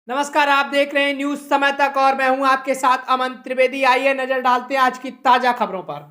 नमस्कार, आप देख रहे हैं न्यूज समय तक और मैं हूं आपके साथ अमन त्रिवेदी। आइए नजर डालते हैं आज की ताजा खबरों पर।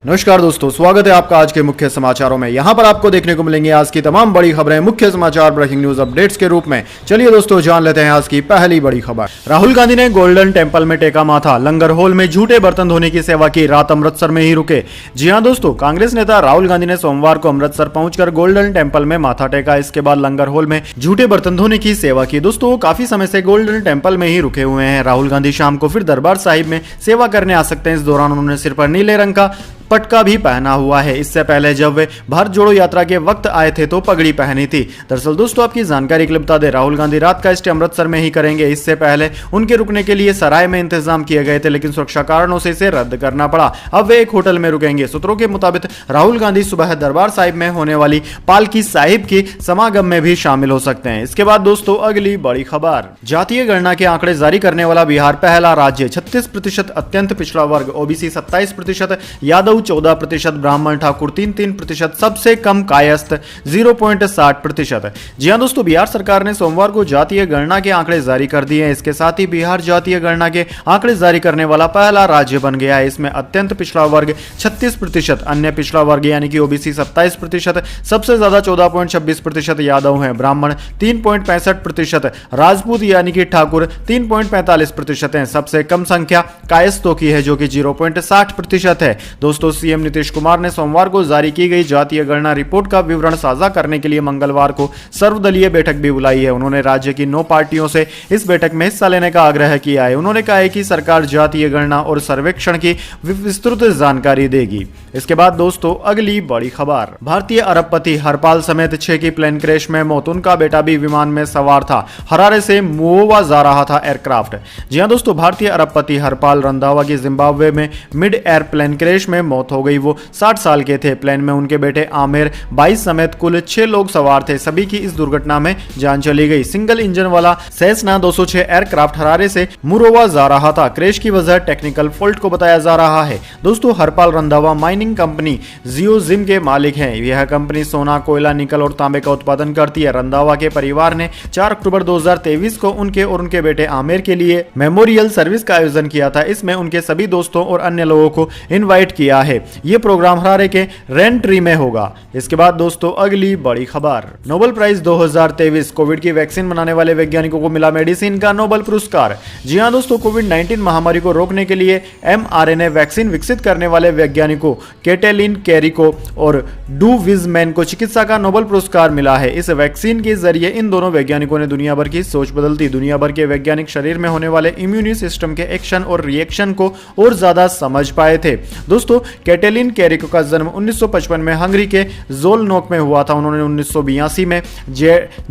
नमस्कार दोस्तों, स्वागत है आपका आज के मुख्य समाचारों में। यहां पर आपको देखने को मिलेंगे आज की तमाम बड़ी खबरें मुख्य समाचार ब्रेकिंग न्यूज अपडेट्स के रूप में। चलिए दोस्तों, जान लेते हैं आज की पहली बड़ी खबर। राहुल गांधी ने गोल्डन टेंपल में टेका माथा, लंगर हॉल में झूठे बर्तन धोने की सेवा की, रात अमृतसर में ही रुके। जी हां दोस्तों, कांग्रेस नेता राहुल गांधी ने सोमवार को अमृतसर पहुंचकर गोल्डन टेंपल में माथा टेका। इसके बाद लंगर हॉल में झूठे बर्तन धोने की सेवा की। दोस्तों, काफी समय से गोल्डन टेंपल में ही रुके हुए हैं। राहुल गांधी शाम को फिर दरबार साहिब में सेवा करने आ सकते हैं। इस दौरान उन्होंने सिर पर नीले रंग का पटका भी पहना हुआ है। इससे पहले जब वे भारत जोड़ो यात्रा के वक्त आए थे तो पगड़ी पहनी थी। दरअसल दोस्तों, आपकी जानकारी के लिए बता दें, राहुल गांधी रात का स्टे अमृतसर में ही करेंगे। इससे पहले उनके रुकने के लिए सराय में इंतजाम किए गए थे, लेकिन सुरक्षा कारणों से इसे रद्द करना पड़ा। अब वे एक होटल में रुकेंगे। सूत्रों के मुताबिक राहुल गांधी सुबह दरबार साहिब में होने वाली पालकी साहिब की समागम में भी शामिल हो सकते हैं। इसके बाद दोस्तों, अगली बड़ी खबर। जातीय गणना के आंकड़े जारी करने वाला बिहार पहला राज्य। 36% अत्यंत पिछड़ा वर्ग, ओबीसी 27%, यादव 14%, ब्राह्मण ठाकुर 3%, सबसे कम कायस्थ 0.60%। जी हां दोस्तों, बिहार सरकार ने सोमवार को जातीय गणना के आंकड़े जारी कर दिए हैं। इसके साथ ही बिहार जातीय गणना के आंकड़े जारी करने वाला पहला राज्य बन गया है। इसमें अत्यंत पिछड़ा वर्ग 36%, अन्य पिछड़ा वर्ग यानी कि ओबीसी 27%, सबसे ज्यादा 14.26% यादव हैं, ब्राह्मण 3.65%, राजपूत यानी कि ठाकुर 3.45% हैं। सबसे कम संख्या कायस्थों की है जो कि 0.60% है। दोस्तों, सीएम नीतीश कुमार ने सोमवार को जारी की गई जातीय गणना रिपोर्ट का विवरण साझा करने के लिए मंगलवार को सर्वदलीय बैठक भी बुलाई है। उन्होंने राज्य की 9 पार्टियों से इस बैठक में हिस्सा लेने का आग्रह किया है। उन्होंने कहा है कि सरकार जातीय गणना और सर्वेक्षण की विस्तृत जानकारी देगी। इसके बाद दोस्तों, अगली बड़ी खबर। भारतीय अरबपति हरपाल समेत 6 की प्लेन क्रैश में मौत। उनका बेटा भी विमान में सवार था। हरारे से मुओवा जा रहा था एयरक्राफ्ट। जी हां दोस्तों, भारतीय अरबपति हरपाल रंधावा की जिम्बाब्वे में मिड एयर प्लेन क्रैश में मौत हो गई। वो 60 साल के थे। प्लेन में उनके बेटे आमिर 22 समेत कुल 6 लोग सवार थे। सभी की इस दुर्घटना में जान चली गई। सिंगल इंजन वाला सेसना 206 एयरक्राफ्ट हरारे से मुरोवा जा रहा था। क्रैश की वजह टेक्निकल फॉल्ट को बताया जा रहा है। दोस्तों, हरपाल रंधावा माइनिंग कंपनी जियोजिम के मालिक हैं। यह कंपनी सोना, कोयला, निकल और तांबे का उत्पादन करती है। रंधावा के परिवार ने 4 अक्टूबर 2023 को उनके और उनके बेटे आमिर के लिए मेमोरियल सर्विस का आयोजन किया था। इसमें उनके सभी दोस्तों और अन्य लोगों को इनवाइट किया है। यह प्रोग्राम हरारे के रेंट्री में होगा। इसके बाद दोस्तों, अगली बड़ी खबर। नोबेल प्राइज 2023, कोविड की वैक्सीन बनाने वाले वैज्ञानिकों को मिला मेडिसिन का नोबेल पुरस्कार। जी हां दोस्तों, कोविड-19 महामारी को रोकने के लिए mRNA वैक्सीन विकसित करने वाले वैज्ञानिकों कैटेलिन कैरिको और डू विजमैन को चिकित्सा का नोबेल पुरस्कार मिला है। इस वैक्सीन के जरिए इन दोनों वैज्ञानिकों ने दुनिया भर की सोच बदल दी। दुनिया भर के वैज्ञानिक शरीर में होने वाले इम्यून सिस्टम के एक्शन और रिएक्शन को और ज्यादा समझ पाए थे। दोस्तों, कैटेलिन कैरिको का जन्म 1955 में हंगरी के जोलनोक में हुआ था। उन्होंने 1982 में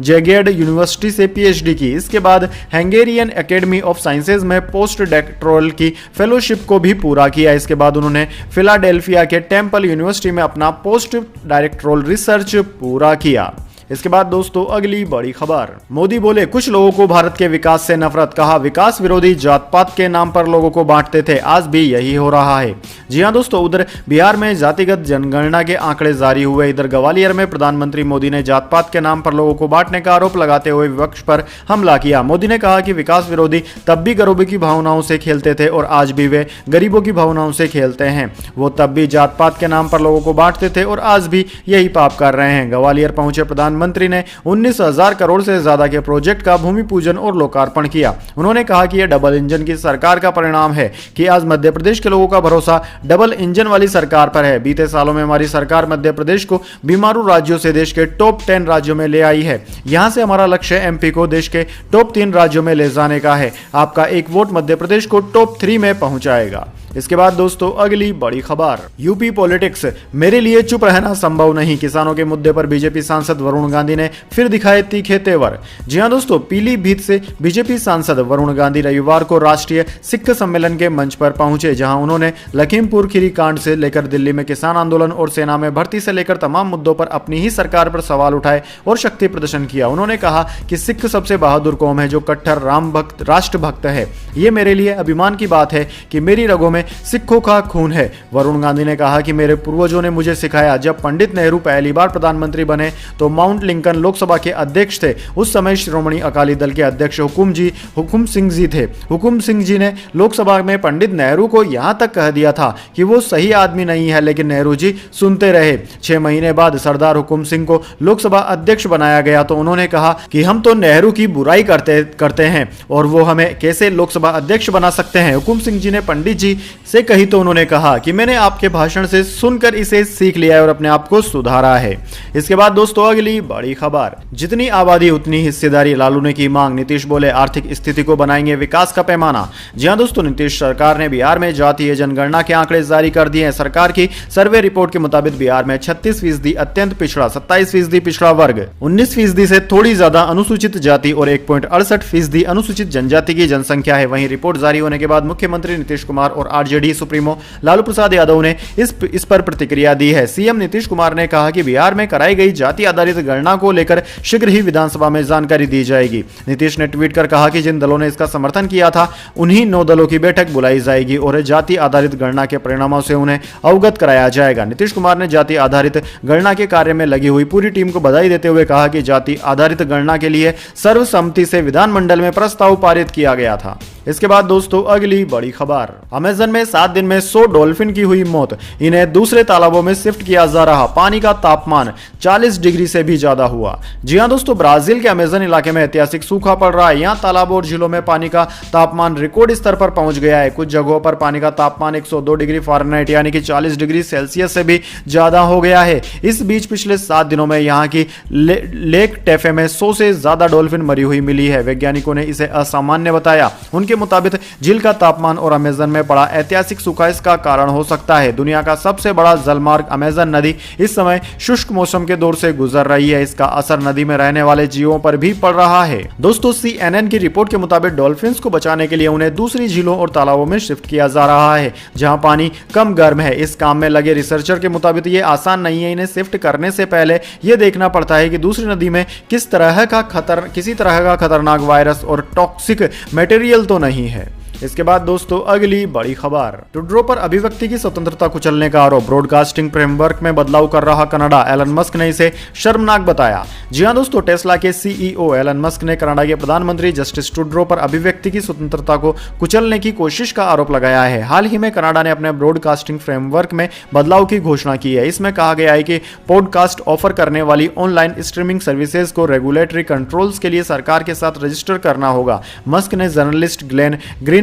जैगेड यूनिवर्सिटी से पीएचडी की। इसके बाद हंगेरियन एकेडमी ऑफ साइंसेज में पोस्ट डॉक्टोरल की फेलोशिप को भी पूरा किया। इसके बाद उन्होंने फिलाडेल्फिया के टेम्पल यूनिवर्सिटी में अपना पोस्ट डायरेक्टोरल रिसर्च पूरा किया। इसके बाद दोस्तों, अगली बड़ी खबर। मोदी बोले कुछ लोगों को भारत के विकास से नफरत। कहा विकास विरोधी जात पात के नाम पर लोगों को बांटते थे, आज भी यही हो रहा है। जी हां दोस्तों, उधर बिहार में जातिगत जनगणना के आंकड़े जारी हुए। इधर ग्वालियर में प्रधानमंत्री मोदी ने जात पात के नाम पर लोगों को बांटने का आरोप लगाते हुए विपक्ष पर हमला किया। मोदी ने कहा कि विकास विरोधी तब भी गरीबों की भावनाओं से खेलते थे और आज भी वे गरीबों की भावनाओं से खेलते हैं। वो तब भी जात पात के नाम पर लोगों को बांटते थे और आज भी यही पाप कर रहे हैं। ग्वालियर पहुंचे प्रधानमंत्री ने 19,000 करोड़ से ज्यादा के प्रोजेक्ट का भूमि पूजन और लोकार्पण किया। उन्होंने कहा कि यह डबल इंजन की सरकार का परिणाम है कि आज मध्य प्रदेश के लोगों का भरोसा डबल इंजन वाली सरकार पर है। बीते सालों में हमारी सरकार मध्य प्रदेश को बीमारू राज्यों से देश के टॉप 10 राज्यों में ले आई है। यहां से हमारा लक्ष्य एमपी को देश के टॉप 3 राज्यों में ले जाने का है। आपका एक वोट मध्य प्रदेश को टॉप 3 में पहुंचाएगा। इसके बाद दोस्तों, अगली बड़ी खबर। यूपी पॉलिटिक्स, मेरे लिए चुप रहना संभव नहीं। किसानों के मुद्दे पर बीजेपी सांसद वरुण गांधी ने फिर दिखाए तीखे तेवर। जी हां दोस्तों, पीलीभीत से बीजेपी सांसद वरुण गांधी रविवार को राष्ट्रीय सिख सम्मेलन के मंच पर पहुंचे, जहां उन्होंने लखीमपुर खीरी कांड से लेकर दिल्ली में किसान आंदोलन और सेना में भर्ती से लेकर तमाम मुद्दों पर अपनी ही सरकार पर सवाल उठाए और शक्ति प्रदर्शन किया। उन्होंने कहा कि सिख सबसे बहादुर कौम है जो कट्टर राम भक्त, राष्ट्र भक्त है। ये मेरे लिए अभिमान की बात है कि मेरी रगों में में सिखों का खून है। वरुण गांधी ने कहा कि मेरे पूर्वजों ने मुझे सिखाया, जब पंडित नेहरू पहली बार प्रधानमंत्री बने तो माउंट लिंकन लोकसभा के अध्यक्ष थे। उस समय श्रोमणी अकाली दल के अध्यक्ष हुकुम सिंह जी थे। हुकुम सिंह जी ने लोकसभा में पंडित नेहरू को यहां तक कह दिया था कि वो सही आदमी नहीं है, लेकिन नेहरू जी सुनते रहे। 6 महीने बाद सरदार हुकुम सिंह को लोकसभा अध्यक्ष बनाया गया तो उन्होंने कहा कि हम तो नेहरू की बुराई करते हैं और वो हमें कैसे लोकसभा अध्यक्ष बना सकते हैं। हुकुम सिंह जी ने पंडित जी से कही तो उन्होंने कहा कि मैंने आपके भाषण से सुनकर इसे सीख लिया है और अपने आप को सुधारा है। इसके बाद दोस्तों अगली बड़ी खबर, जितनी आबादी उतनी हिस्सेदारी, लालू ने की मांग। नीतीश बोले आर्थिक स्थिति को बनाएंगे विकास का पैमाना। जी हां दोस्तों, नीतीश सरकार ने बिहार में जातीय जनगणना के आंकड़े जारी कर दिए हैं। सरकार की सर्वे रिपोर्ट के मुताबिक बिहार में 36% अत्यंत पिछड़ा, 27% पिछड़ा वर्ग, 19% से थोड़ी ज्यादा अनुसूचित जाति और 1.68% अनुसूचित जनजाति की जनसंख्या है। वहीं रिपोर्ट जारी होने के बाद मुख्यमंत्री नीतीश कुमार और आरजेडी सुप्रीमो लालू प्रसाद यादव ने इस पर प्रतिक्रिया दी है। सीएम नीतीश कुमार ने कहा कि बिहार में कराई गई जाति आधारित गणना को लेकर शीघ्र ही विधानसभा में जानकारी दी जाएगी। नीतीश ने ट्वीट कर कहा कि जिन दलों ने इसका समर्थन किया था उन्हीं 9 दलों की बैठक बुलाई जाएगी और जाति आधारित गणना के परिणामों से उन्हें अवगत कराया जाएगा। नीतीश कुमार ने जाति आधारित गणना के कार्य में लगी हुई पूरी टीम को बधाई देते हुए कहा कि जाति आधारित गणना के लिए सर्वसम्मति से विधानमंडल में प्रस्ताव पारित किया गया था। इसके बाद दोस्तों अगली बड़ी खबर, अमेज़न में 7 दिन में 100 डॉल्फिन की हुई मौत, इन्हें दूसरे तालाबों में शिफ्ट किया जा रहा। पानी का तापमान 40 डिग्री से भी ज्यादा हुआ। जी हां दोस्तों, ब्राजील के अमेज़न इलाके में ऐतिहासिक सूखा पड़ रहा है। यहां तालाबों और झीलों में पानी का तापमान रिकॉर्ड स्तर पर पहुंच गया है। कुछ जगहों पर पानी का तापमान 102 डिग्री फ़ारेनहाइट यानी कि 40 डिग्री सेल्सियस से भी ज्यादा हो गया है। इस बीच पिछले 7 दिनों में यहां की लेक टेफे में 100 से ज्यादा डॉल्फिन मरी हुई मिली है। वैज्ञानिकों ने इसे असामान्य बताया। उनके मुताबिक झील का तापमान और अमेज़न में पड़ा ऐतिहासिक सूखा इसका कारण हो सकता है। दुनिया का सबसे बड़ा जलमार्ग अमेज़न नदी इस समय शुष्क मौसम के दौर से गुजर रही है। इसका असर नदी में रहने वाले जीवों पर भी पड़ रहा है। दोस्तों CNN की रिपोर्ट के मुताबिक डॉल्फिन्स को बचाने के लिए उन्हें दूसरी झीलों और तालाबों में शिफ्ट किया जा रहा है जहां पानी कम गर्म है। इस काम में लगे रिसर्चर के मुताबिक ये आसान नहीं है। इन्हें शिफ्ट करने से पहले यह देखना पड़ता है कि दूसरी नदी में किसी तरह का खतरनाक वायरस और टॉक्सिक मटेरियल तो नहीं है। इसके बाद दोस्तों अगली बड़ी खबर, ट्रूडो पर अभिव्यक्ति की स्वतंत्रता कुचलने का आरोप। ब्रॉडकास्टिंग फ्रेमवर्क में बदलाव कर रहा कनाडा, एलन मस्क ने इसे शर्मनाक बताया। जी हां दोस्तों, टेस्ला के CEO एलन मस्क ने कनाडा के प्रधानमंत्री जस्टिन ट्रूडो पर अभिव्यक्ति की स्वतंत्रता को कुचलने की कोशिश का आरोप लगाया है। हाल ही में कनाडा ने अपने ब्रॉडकास्टिंग फ्रेमवर्क में बदलाव की घोषणा की है। इसमें कहा गया है कि पॉडकास्ट ऑफर करने वाली ऑनलाइन स्ट्रीमिंग सर्विसेज को रेगुलेटरी कंट्रोल्स के लिए सरकार के साथ रजिस्टर करना होगा। मस्क ने जर्नलिस्ट ग्लेन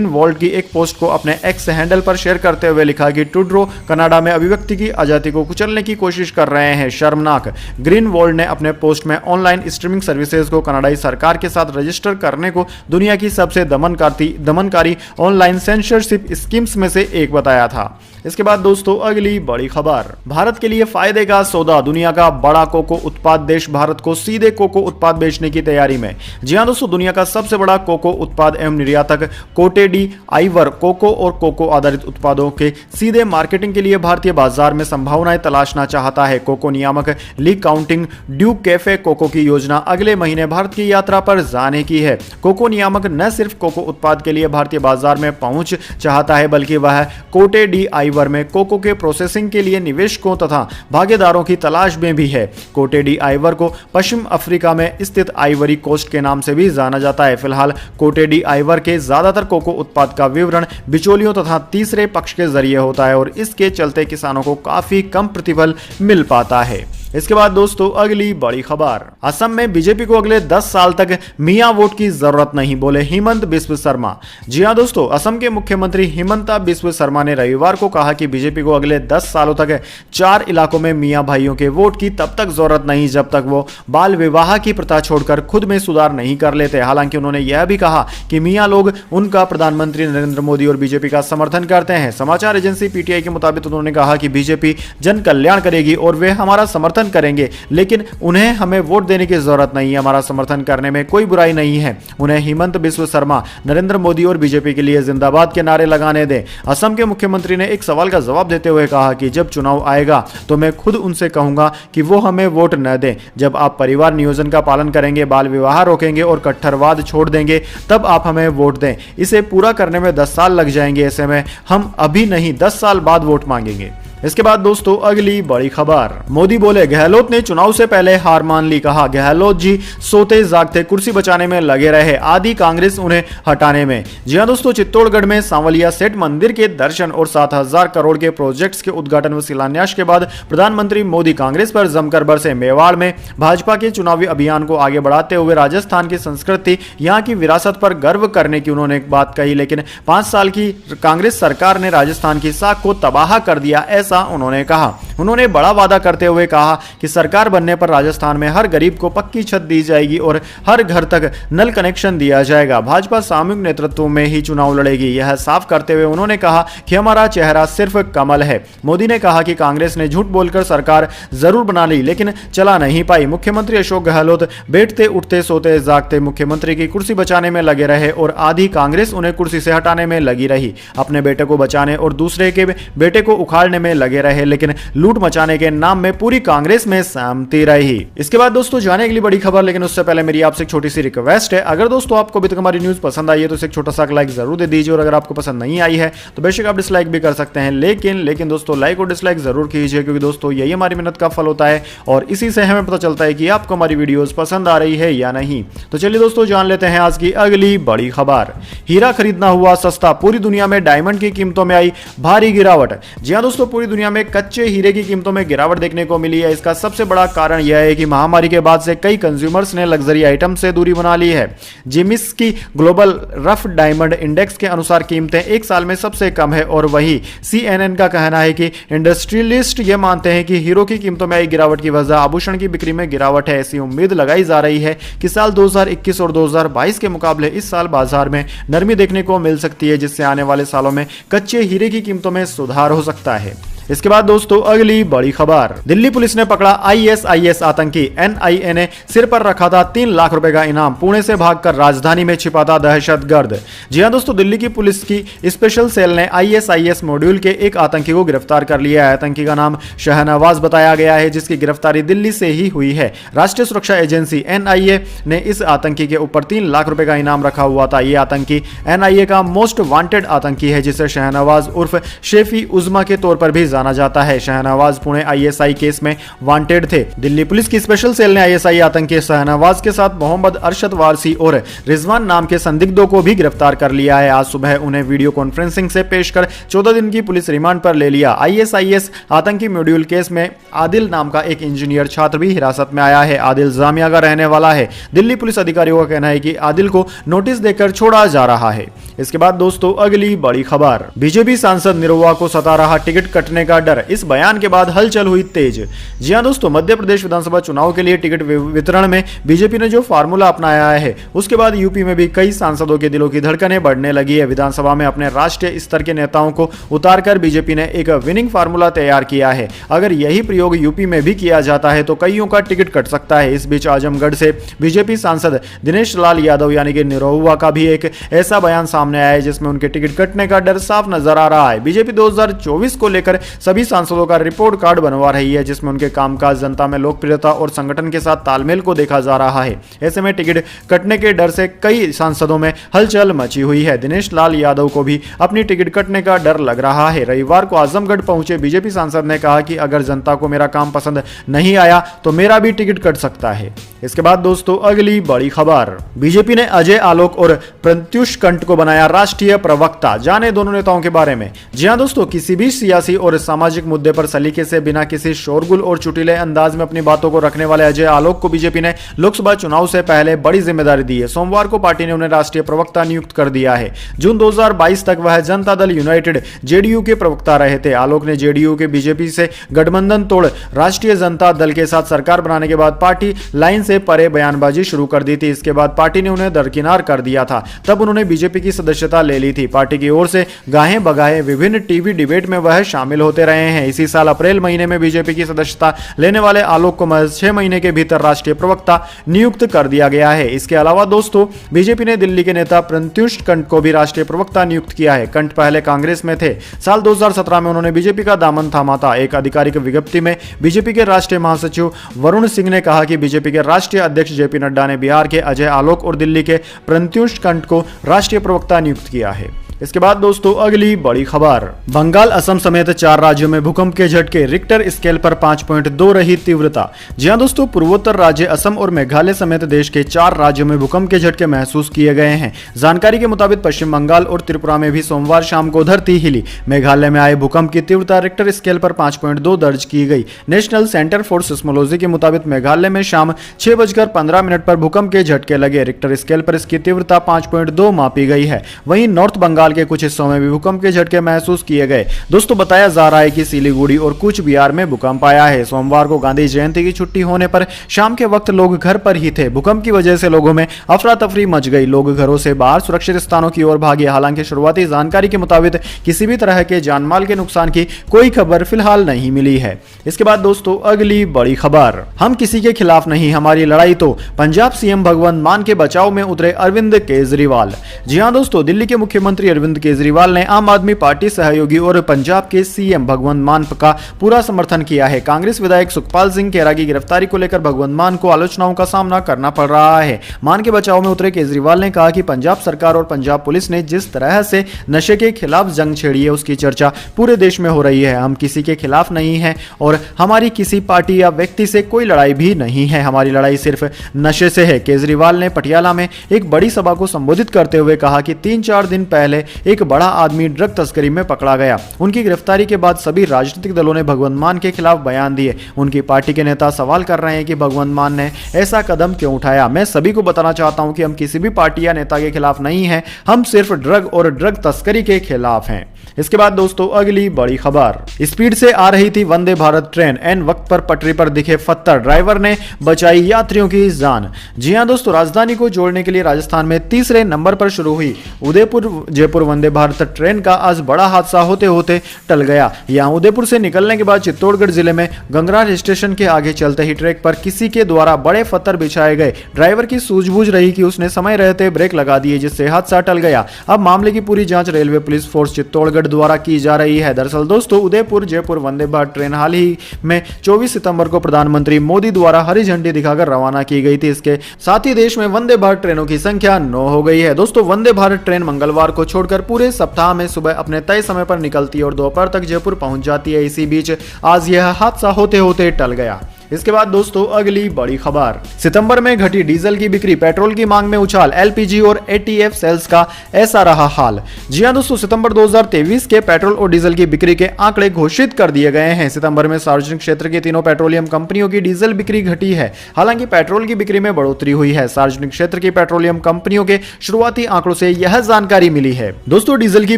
ग्रीनवॉल्ड की एक पोस्ट को अपने एक्स हैंडल पर शेयर करते हुए लिखा कि ट्रूडो कनाडा में अभिव्यक्ति की आजादी को कुचलने की कोशिश कर रहे हैं, शर्मनाक। ग्रीनवॉल्ड ने अपने पोस्ट में ऑनलाइन स्ट्रीमिंग सर्विसेज को कनाडाई सरकार के साथ रजिस्टर करने को दुनिया की सबसे दमनकारी ऑनलाइन सेंसरशिप स्कीम्स में से एक बताया था। इसके बाद दोस्तों अगली बड़ी खबर, भारत के लिए फायदे का सौदा। दुनिया का बड़ा कोको उत्पाद देश भारत को सीधे कोको उत्पाद बेचने की तैयारी में। जी हां दोस्तों, दुनिया का सबसे बड़ा कोको उत्पाद एवं निर्यातक कोटे डी आइवर कोको और कोको आधारित उत्पादों के सीधे मार्केटिंग के लिए भारतीय बाजार में संभावनाएं तलाशना चाहता है। कोको नियामक ली काउंटिंग ड्यूक कैफे कोको की योजना अगले महीने भारत की यात्रा पर जाने की है। कोको नियामक न सिर्फ कोको उत्पाद के लिए भारतीय बाजार में पहुंच चाहता है, बल्कि वह कोटे डी आइवर में कोको के प्रोसेसिंग के लिए निवेशकों तथा भागीदारों की तलाश में भी है। कोटे डी आइवर को पश्चिम अफ्रीका में स्थित आइवरी कोस्ट के नाम से भी जाना जाता है। फिलहाल कोटे डी आइवर के ज्यादातर कोको उत्पाद का विवरण बिचौलियों तथा तीसरे पक्ष के जरिए होता है और इसके चलते किसानों को काफी कम प्रतिफल मिल पाता है। इसके बाद दोस्तों अगली बड़ी खबर, असम में बीजेपी को अगले 10 साल तक मियां वोट की जरूरत नहीं, बोले हिमंत बिस्व शर्मा। जी हां दोस्तों, असम के मुख्यमंत्री हिमंता बिस्व शर्मा ने रविवार को कहा कि बीजेपी को अगले 10 सालों तक 4 इलाकों में मियां भाइयों के वोट की तब तक जरूरत नहीं जब तक वो बाल विवाह की प्रथा छोड़कर खुद में सुधार नहीं कर लेते। हालांकि उन्होंने यह भी कहा कि मियां लोग उनका प्रधानमंत्री नरेंद्र मोदी और बीजेपी का समर्थन करते हैं। समाचार एजेंसी PTI के मुताबिक उन्होंने कहा कि बीजेपी जन कल्याण करेगी और वे हमारा समर्थन समर्थन करेंगे, लेकिन उन्हें हमें वोट देने की जरूरत नहीं है। हमारा समर्थन करने में कोई बुराई नहीं है। उन्हें हिमंत बिस्व शर्मा, नरेंद्र मोदी और बीजेपी के लिए जिंदाबाद के नारे लगाने दें। असम के मुख्यमंत्री ने एक सवाल का जवाब देते हुए कहा कि जब चुनाव आएगा तो मैं खुद उनसे कहूंगा कि वो हमें वोट न दें। जब आप परिवार नियोजन का पालन करेंगे, बाल विवाह रोकेंगे और कट्टरवाद छोड़ देंगे, तब आप हमें वोट दें। इसे पूरा करने में 10 साल लग जाएंगे। ऐसे में हम अभी नहीं 10 साल बाद वोट मांगेंगे। इसके बाद दोस्तों अगली बड़ी खबर, मोदी बोले गहलोत ने चुनाव से पहले हार मान ली। कहा गहलोत जी सोते जागते कुर्सी बचाने में लगे रहे, आदि कांग्रेस उन्हें हटाने में। जी हां दोस्तों, चित्तौड़गढ़ में सांवलिया सेठ मंदिर के दर्शन और 7,000 करोड़ के प्रोजेक्ट्स के उद्घाटन व शिलान्यास के बाद प्रधानमंत्री मोदी कांग्रेस पर जमकर बरसे। मेवाड़ में भाजपा के चुनावी अभियान को आगे बढ़ाते हुए राजस्थान की संस्कृति, यहाँ की विरासत पर गर्व करने की उन्होंने एक बात कही, लेकिन 5 साल की कांग्रेस सरकार ने राजस्थान की साख को तबाह कर दिया, ऐसा उन्होंने कहा। उन्होंने बड़ा वादा करते हुए कहा कि सरकार बनने पर राजस्थान में हर गरीब को पक्की छत दी जाएगी और हर घर तक नल कनेक्शन दिया जाएगा। भाजपा सामूहिक नेतृत्व में ही चुनाव लड़ेगी, यह साफ करते हुए उन्होंने कहा कि हमारा चेहरा सिर्फ कमल है। मोदी ने कहा कि कांग्रेस ने झूठ बोलकर सरकार जरूर बना ली, लेकिन चला नहीं पाई। मुख्यमंत्री अशोक गहलोत बैठते उठते सोते जागते मुख्यमंत्री की कुर्सी बचाने में लगे रहे और आधी कांग्रेस उन्हें कुर्सी से हटाने में लगी रही। अपने बेटे को बचाने और दूसरे के बेटे को उखाड़ने में लगे रहे, लेकिन लूट मचाने के नाम में पूरी कांग्रेस में सहमति रही। इसके बाद दोस्तों जाने अगली बड़ी खबर, लेकिन उससे पहले मेरी आपसे एक छोटी सी रिक्वेस्ट है। अगर दोस्तों आपको अभी तक हमारी न्यूज पसंद आई है तो इसे एक छोटा सा लाइक जरूर दे दीजिए, और अगर आपको पसंद नहीं आई है तो बेशक आप डिसलाइक भी कर सकते हैं, लेकिन दोस्तों लाइक और डिसलाइक जरूर कीजिए, क्योंकि दोस्तों यही हमारी मेहनत का फल होता है और इसी से हमें पता चलता है कि आपको हमारी वीडियोस पसंद आ रही है या नहीं। तो चलिए दोस्तों जान लेते हैं आज की अगली बड़ी खबर। हीरा खरीदना हुआ सस्ता, पूरी दुनिया में डायमंड की कीमतों में आई भारी गिरावट। जी हां दोस्तों, पूरी दुनिया में कच्चे हीरे की कीमतों में गिरावट देखने को मिली है। इसका सबसे बड़ा कारण यह है कि महामारी के बाद से कई कंज्यूमर्स ने लग्जरी आइटम से दूरी बना ली है। जिमिस की ग्लोबल रफ डायमंड इंडेक्स के अनुसार कीमतें एक साल में सबसे कम है, और वही CNN का कहना है कि इंडस्ट्रियलिस्ट ये मानते हैं कि हीरो की कीमतों में आई गिरावट की वजह आभूषण की बिक्री में गिरावट है। ऐसी उम्मीद लगाई जा रही है कि साल 2021 और 2022 के मुकाबले इस साल बाजार में नरमी देखने को मिल सकती है, जिससे आने वाले सालों में कच्चे हीरे की कीमतों में सुधार हो सकता है। इसके बाद दोस्तों अगली बड़ी खबर, दिल्ली पुलिस ने पकड़ा ISIS आतंकी। NIA ने सिर पर रखा था 3 लाख रुपए का इनाम, पुणे से भागकर राजधानी में छिपा था दहशतगर्द। जी हां दोस्तों, दिल्ली की पुलिस की स्पेशल सेल ने ISIS मॉड्यूल के एक आतंकी को गिरफ्तार कर लिया है। आतंकी का नाम शाहनवाज बताया गया है, जिसकी गिरफ्तारी दिल्ली से ही हुई है। राष्ट्रीय सुरक्षा एजेंसी NIA ने इस आतंकी के ऊपर 3 लाख रुपए का इनाम रखा हुआ था। यह आतंकी NIA का मोस्ट वांटेड आतंकी है, जिसे शाहनवाज उर्फ शेफी उजमा के तौर पर भी जाना जाता है। शाहनवाज पुणे ISI केस में वांटेड थे। दिल्ली पुलिस की स्पेशल सेल ने ISI आतंकी शाहनवाज के साथ मोहम्मद अरशद वारसी और रिजवान नाम के संदिग्धों को भी गिरफ्तार कर लिया है। आज सुबह उन्हें वीडियो कॉन्फ्रेंसिंग से पेश कर 14 दिन की पुलिस रिमांड पर ले लिया। ISIS आतंकी मॉड्यूल केस में आदिल नाम का एक इंजीनियर छात्र भी हिरासत में आया है। आदिल जामिया का रहने वाला है। दिल्ली पुलिस अधिकारियों का कहना है कि आदिल को नोटिस देकर छोड़ा जा रहा है। इसके बाद दोस्तों अगली बड़ी खबर, बीजेपी सांसद निरुआ को सता रहा टिकट कटने का डर। इस बयान के बाद हलचल हुई तेज। जी हां दोस्तों, मध्य प्रदेश विधानसभा चुनाव के लिए टिकट वितरण में बीजेपी ने जो फार्मूला अपनाया है, उसके बाद यूपी में भी कई सांसदों के दिलों की धड़कनें बढ़ने लगी है। विधानसभा में अपने राष्ट्रीय स्तर के नेताओं को उतारकर बीजेपी ने एक विनिंग फार्मूला तैयार किया है। अगर यही प्रयोग यूपी में भी किया जाता है तो कईयों का टिकट कट सकता है। इस बीच आजमगढ़ से बीजेपी सांसद दिनेश लाल यादव यानी कि निरहुआ का भी एक ऐसा बयान सामने आया है जिसमें उनके टिकट कटने का डर साफ नजर आ रहा है। बीजेपी 2024 को लेकर सभी सांसदों का रिपोर्ट कार्ड बनवा रही है, जिसमें उनके कामकाज, जनता में लोकप्रियता और संगठन के साथ तालमेल को देखा जा रहा है। ऐसे में टिकट कटने के डर से कई सांसदों में हलचल मची हुई है। दिनेश लाल यादव को भी अपनी टिकट कटने का डर लग रहा है। रविवार को आजमगढ़ पहुंचे बीजेपी सांसद ने कहा कि अगर जनता को मेरा काम पसंद नहीं आया तो मेरा भी टिकट कट सकता है। इसके बाद दोस्तों अगली बड़ी खबर, बीजेपी ने अजय आलोक और प्रत्युष कंठ को बनाया राष्ट्रीय प्रवक्ता। जाने दोनों नेताओं के बारे में। जी हां दोस्तों, किसी भी सियासी और सामाजिक मुद्दे पर सलीके से बिना किसी शोरगुल और चुटीले अंदाज में अपनी बातों को रखने वाले अजय आलोक को बीजेपी ने लोकसभा चुनाव से पहले बड़ी जिम्मेदारी दी है। सोमवार को पार्टी ने उन्हें राष्ट्रीय प्रवक्ता नियुक्त कर दिया है। जून 2022 तक वह जनता दल यूनाइटेड JDU के प्रवक्ता रहे थे। आलोक ने JDU के बीजेपी से गठबंधन तोड़ राष्ट्रीय जनता दल के साथ सरकार बनाने के बाद पार्टी लाइन से परे बयानबाजी शुरू कर दी थी। इसके बाद पार्टी ने उन्हें दरकिनार कर दिया था। तब उन्होंने बीजेपी की सदस्यता ले ली थी। पार्टी की ओर से गाहे बगाहे विभिन्न टीवी डिबेट में वह शामिल होते रहे हैं। इसी साल अप्रैल महीने में बीजेपी की सदस्यता लेने वाले आलोक को महज 6 महीने के भीतर राष्ट्रीय प्रवक्ता नियुक्त कर दिया गया है। इसके अलावा दोस्तों बीजेपी ने दिल्ली के नेता प्रत्युष कंठ को भी राष्ट्रीय प्रवक्ता नियुक्त किया है। कंठ पहले कांग्रेस में थे। साल 2017 में उन्होंने बीजेपी का दामन थामा था। एक आधिकारिक विज्ञप्ति में बीजेपी के राष्ट्रीय महासचिव वरुण सिंह ने कहा कि बीजेपी के राष्ट्रीय अध्यक्ष जेपी नड्डा ने बिहार के अजय आलोक और दिल्ली के प्रत्युष कंठ को राष्ट्रीय प्रवक्ता नियुक्त किया है। इसके बाद दोस्तों अगली बड़ी खबर, बंगाल असम समेत 4 राज्यों में भूकंप के झटके, रिक्टर स्केल पर 5.2 रही तीव्रता। जी हां दोस्तों, पूर्वोत्तर राज्य असम और मेघालय समेत देश के 4 राज्यों में भूकंप के झटके महसूस किए गए हैं। जानकारी के मुताबिक पश्चिम बंगाल और त्रिपुरा में भी सोमवार शाम को धरती हिली। मेघालय में आए भूकंप की तीव्रता रिक्टर स्केल पर 5.2 दर्ज की गई। नेशनल सेंटर फॉर सिस्मोलॉजी के मुताबिक मेघालय में शाम 6:15 पर भूकंप के झटके लगे। रिक्टर स्केल पर इसकी तीव्रता 5.2 मापी गई है। वहीं नॉर्थ बंगाल के कुछ हिस्सों में भी भूकंप के झटके महसूस किए गए। दोस्तों बताया जा रहा है कि सिलीगुड़ी और कूच बिहार में भूकंप आया है। सोमवार को गांधी जयंती की छुट्टी होने पर शाम के वक्त लोग घर पर ही थे। भूकंप की वजह से लोगों में अफरा तफरी मच गई। लोग घरों से बाहर सुरक्षित स्थानों की ओर भागे। हालांकि शुरुआती जानकारी के मुताबिक किसी भी तरह के जानमाल के नुकसान की कोई खबर फिलहाल नहीं मिली है। इसके बाद दोस्तों अगली बड़ी खबर, हम किसी के खिलाफ नहीं, हमारी लड़ाई तो। पंजाब सीएम भगवंत मान के बचाव में उतरे अरविंद केजरीवाल। जी हां दोस्तों, दिल्ली के मुख्यमंत्री अरविंद केजरीवाल ने आम आदमी पार्टी सहयोगी और पंजाब के सीएम भगवंत मान का पूरा समर्थन किया है। कांग्रेस विधायक सुखपाल सिंह खेरा की गिरफ्तारी को लेकर भगवंत मान को आलोचनाओं का सामना करना पड़ रहा है। मान के बचाव में उतरे केजरीवाल ने कहा कि पंजाब सरकार और पंजाब पुलिस ने जिस तरह से नशे के खिलाफ जंग छेड़ी है उसकी चर्चा पूरे देश में हो रही है। हम किसी के खिलाफ नहीं है और हमारी किसी पार्टी या व्यक्ति से कोई लड़ाई भी नहीं है। हमारी लड़ाई सिर्फ नशे से है। केजरीवाल ने पटियाला में एक बड़ी सभा को संबोधित करते हुए कहा कि 3-4 दिन पहले एक बड़ा आदमी ड्रग तस्करी में पकड़ा गया। उनकी गिरफ्तारी के बाद सभी राजनीतिक दलों ने भगवंत मान के खिलाफ बयान दिए। उनकी पार्टी के नेता सवाल कर रहे हैं कि भगवंत मान ने ऐसा कदम क्यों उठाया। मैं सभी को बताना चाहता हूं कि हम किसी भी पार्टी या नेता के खिलाफ नहीं हैं, हम सिर्फ ड्रग और ड्रग तस्करी के खिलाफ हैं। इसके बाद दोस्तों अगली बड़ी खबर, स्पीड से आ रही थी वंदे भारत ट्रेन, एन वक्त पर पटरी पर दिखे पत्थर, ड्राइवर ने बचाई यात्रियों की जान। जी हां दोस्तों, राजधानी को जोड़ने के लिए राजस्थान में तीसरे नंबर पर शुरू हुई उदयपुर जयपुर वंदे भारत ट्रेन का आज बड़ा हादसा होते होते टल गया। यहां उदयपुर से निकलने के बाद चित्तौड़गढ़ जिले में गंगरार स्टेशन के आगे चलते ही ट्रैक पर किसी के द्वारा बड़े पत्थर बिछाए गए। ड्राइवर की सूझबूझ रही कि उसने समय रहते ब्रेक लगा दिए, जिससे हादसा टल गया। अब मामले की पूरी जांच रेलवे पुलिस फोर्स चित्तौड़गढ़ द्वारा की जा रही है। दरअसल दोस्तों उदयपुर जयपुर वंदे भारत ट्रेन हाल ही में 24 सितंबर को प्रधानमंत्री मोदी द्वारा हरी झंडी दिखाकर रवाना की गई थी। इसके साथ ही देश में वंदे भारत ट्रेनों की संख्या 9 हो गई है। दोस्तों वंदे भारत ट्रेन मंगलवार को छोड़कर पूरे सप्ताह में सुबह अपने तय समय पर निकलती है और दोपहर तक जयपुर पहुंच जाती है। इसी बीच आज यह हादसा होते होते टल गया। इसके बाद दोस्तों अगली बड़ी खबर, सितंबर में घटी डीजल की बिक्री, पेट्रोल की मांग में उछाल, एलपीजी और एटीएफ सेल्स का ऐसा रहा हाल। जी हां दोस्तों, सितंबर 2023 के पेट्रोल और डीजल की बिक्री के आंकड़े घोषित कर दिए गए हैं। सितंबर में सार्वजनिक क्षेत्र की तीनों पेट्रोलियम कंपनियों की डीजल बिक्री घटी है। हालांकि पेट्रोल की बिक्री में बढ़ोतरी हुई है। सार्वजनिक क्षेत्र की पेट्रोलियम कंपनियों के शुरुआती आंकड़ों से यह जानकारी मिली है। दोस्तों डीजल की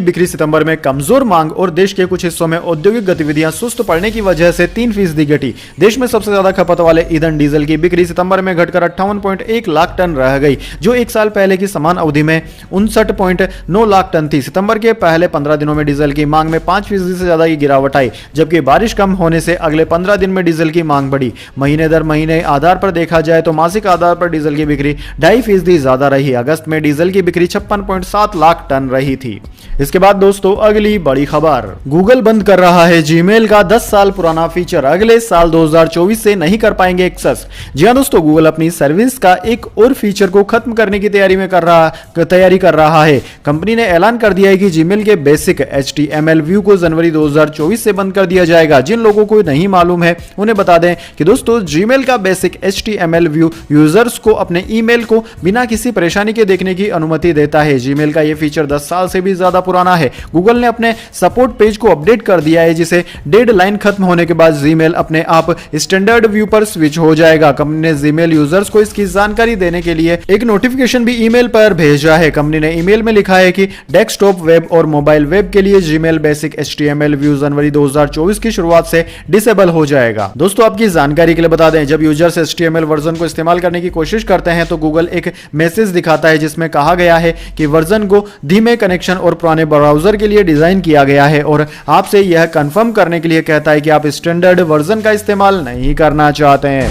बिक्री सितंबर में कमजोर मांग और देश के कुछ हिस्सों में औद्योगिक गतिविधियां सुस्त पड़ने की वजह से 3% घटी। देश में सबसे ज्यादा खपत वाले ईंधन डीजल की बिक्री सितंबर में घटकर 58.1 लाख टन रह गई, जो एक साल पहले की समान अवधि में 59.9 लाख टन थी। सितंबर के पहले 15 दिनों में डीजल की मांग में 5% से ज्यादा की गिरावट आई, जबकि बारिश कम होने से अगले 15 दिन में डीजल की मांग बढ़ी। महीने दर महीने आधार पर देखा जाए तो मासिक आधार पर डीजल की बिक्री 2.5% ज्यादा रही। अगस्त में डीजल की बिक्री 56.7 लाख टन रही थी। इसके बाद दोस्तों अगली बड़ी खबर, गूगल बंद कर रहा है जीमेल का 10 साल पुराना फीचर, अगले साल 2024 से नहीं कर पाएंगे एक्सेस। जी हां दोस्तों, गूगल अपनी सर्विस का एक और फीचर को खत्म करने की तैयारी कर रहा है। कंपनी ने ऐलान कर दिया है कि जीमेल के बेसिक HTML व्यू को जनवरी 2024 से बंद कर दिया जाएगा। जिन लोगों को नहीं मालूम है उन्हें बता दें कि दोस्तों जीमेल का बेसिक HTML व्यू यूजर्स को अपने ईमेल को बिना किसी परेशानी के देखने की अनुमति देता है। जीमेल का यह फीचर 10 साल से भी ज्यादा पुराना है। गूगल ने अपने सपोर्ट पेज को अपडेट कर दिया है, जिसे डेडलाइन खत्म होने के बाद जीमेल अपने आप स्टैंडर्ड स्टैंडर्ड व्यू पर स्विच हो जाएगा। कंपनी ने जीमेल यूजर्स को इसकी जानकारी देने के लिए एक नोटिफिकेशन भी ईमेल पर भेजा है। कंपनी ने ईमेल में लिखा है कि डेस्कटॉप वेब और मोबाइल वेब के लिए जीमेल बेसिक HTML व्यू जनवरी 2024 की शुरुआत से डिसेबल हो जाएगा। दोस्तों आपकी जानकारी के लिए बता दें, जब यूजर्स HTML वर्जन को इस्तेमाल करने की कोशिश करते हैं तो गूगल एक मैसेज दिखाता है जिसमें कहा गया है कि वर्जन को धीमे कनेक्शन और पुराने ब्राउजर के लिए डिजाइन किया गया है और आपसे यह कंफर्म करने के लिए कहता है कि आप स्टैंडर्ड वर्जन का इस्तेमाल नहीं करना चाहते हैं।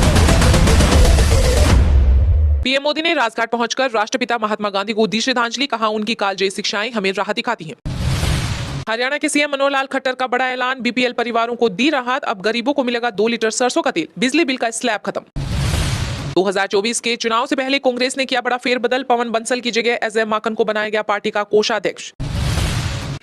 पीएम मोदी ने राजघाट पहुंचकर राष्ट्रपिता महात्मा गांधी को दी श्रद्धांजलि, कहा उनकी कालजयी शिक्षाएं हमें राह दिखाती हैं। हरियाणा के सीएम मनोहर लाल खट्टर का बड़ा ऐलान, बीपीएल परिवारों को दी राहत, अब गरीबों को मिलेगा 2 लीटर सरसों का तेल, बिजली बिल का स्लैब खत्म। 2024 के चुनाव से पहले कांग्रेस ने किया बड़ा फेरबदल, पवन बंसल की जगह अजय माकन को बनाया गया पार्टी का कोषाध्यक्ष।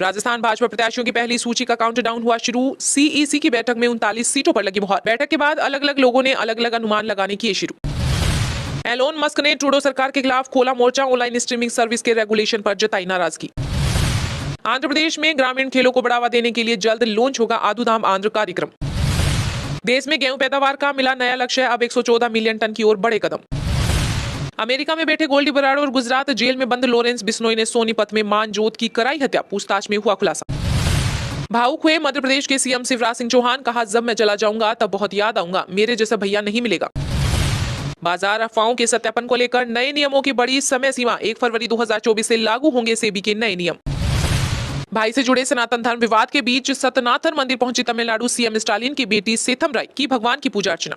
राजस्थान भाजपा प्रत्याशियों की पहली सूची का काउंटडाउन हुआ शुरू, सीईसी की बैठक में 39 सीटों पर लगी मुहर। बैठक के बाद अलग अलग लोगों ने अलग अलग अनुमान लगाने किए शुरू। एलोन मस्क ने ट्रूडो सरकार के खिलाफ खोला मोर्चा, ऑनलाइन स्ट्रीमिंग सर्विस के रेगुलेशन पर जताई नाराजगी। आंध्र प्रदेश में ग्रामीण खेलों को बढ़ावा देने के लिए जल्द लॉन्च होगा आधुधाम आंध्र कार्यक्रम। देश में गेहूं पैदावार का मिला नया लक्ष्य, अब 114 मिलियन टन की ओर बढ़े कदम। अमेरिका में बैठे गोल्डी बराड़ और गुजरात जेल में बंद लॉरेंस बिश्नोई ने सोनीपत में मानजोत की कराई हत्या, पूछताछ में हुआ खुलासा। भावुक हुए मध्य प्रदेश के सीएम शिवराज सिंह चौहान, कहा जब मैं चला जाऊंगा तब बहुत याद आऊंगा, मेरे जैसा भैया नहीं मिलेगा। बाजार अफवाहों के सत्यापन को लेकर नए नियमों की बड़ी समय सीमा, 1 फरवरी 2024 से लागू होंगे सेबी के नए नियम। भाई से जुड़े सनातन धर्म विवाद के बीच सतनाथन मंदिर पहुंची तमिलनाडु सीएम स्टालिन की बेटी सेथम राय की भगवान की पूजा अर्चना।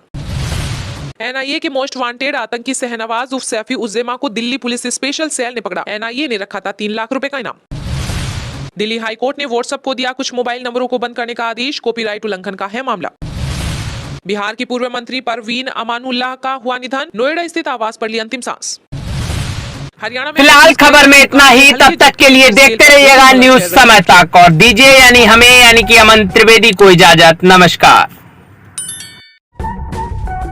एनआईए के मोस्ट वांटेड आतंकी शहनवाज उर्फ सैफी उज्जैमा को दिल्ली पुलिस स्पेशल सेल ने पकड़ा, एनआईए ने रखा था 3 लाख रुपए का इनाम। दिल्ली हाईकोर्ट ने व्हाट्सएप को दिया कुछ मोबाइल नंबरों को बंद करने का आदेश, कॉपीराइट उल्लंघन का है मामला। बिहार की पूर्व मंत्री परवीन अमानुल्लाह का हुआ निधन, नोएडा स्थित आवास पर ली अंतिम सांस। हरियाणा में फिलहाल खबर में इतना ही, तब तक के लिए देखते रहिएगा न्यूज समय तक और दीजिए यानी हमें यानी कि अमन त्रिवेदी को इजाजत। नमस्कार।